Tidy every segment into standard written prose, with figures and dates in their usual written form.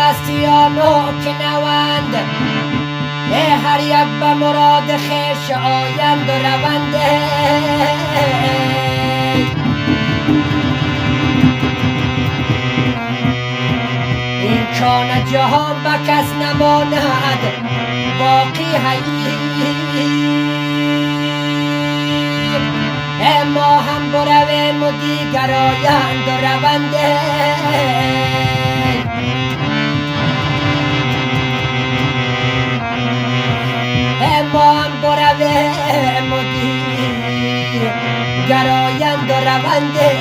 پرستیانو که نوند هر یک به مراد خویش آیند و رونده این کان جهان به کس نماند باقی ما هم برویم و دیگر آیند و رونده ما هم برویم و دیگر آیند و رونده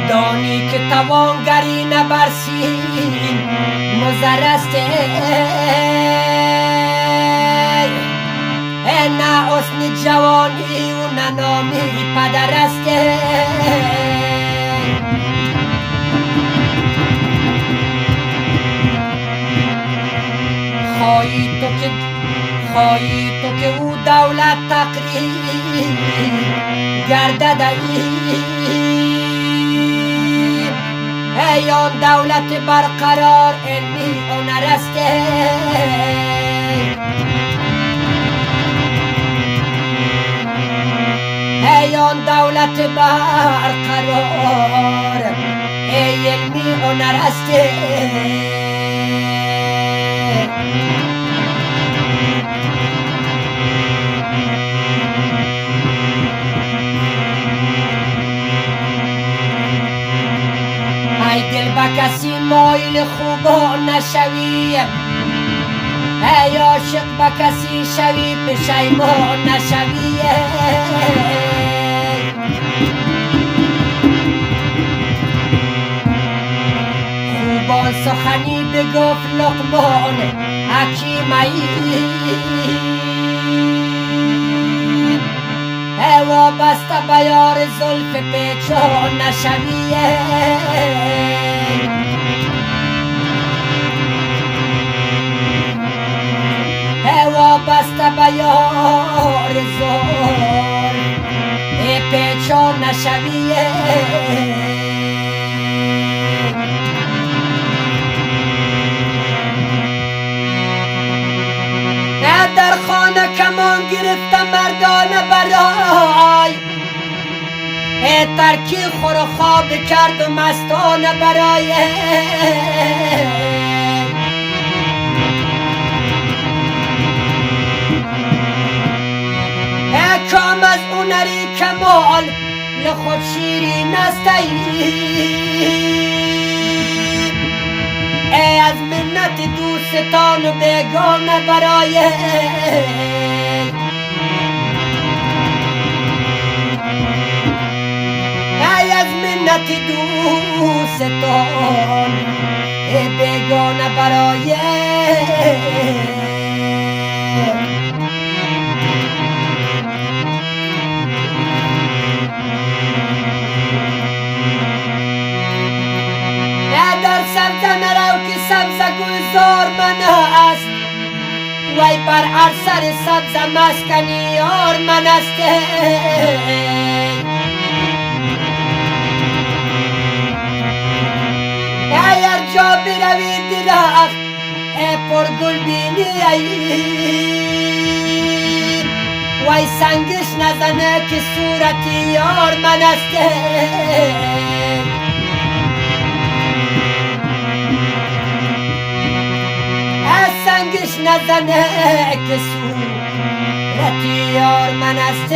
دانی که توانگری نبرسیم مزرسته نه حسن جوانی و نه نامی پدرسته خواهی تو که او دولت تقریب گردد ای آن دولت برقرار علمی و نرسته ای آن دولت برقرار ای علمی و نرسته ای دل به کسی مایل خوبا نشوی ای عاشق به کسی شوی پشیمان نشوی خوبان سخنی بگفت لقمان حکیمی وابسته به یار زلف پیچان نشوی وابسته به یار زلف پیچان نشوی در خانه کمان گرفته مردانه برای ترکی خور و خواب کرد و مستانه برای کام از اونری کمال لخود شیرین استی ای از منت دوستان و بیگانه برای ای از منت دوستان بیگانه برای در سبزه نرو که سبزه گلزار من است وی بر هر سر سبزه مسکنی یار من است اگر جا بروی درخت پر گل بینی وی سنگش نزنه که صورتی یار من است سنگش نزنه که صورتی یار من است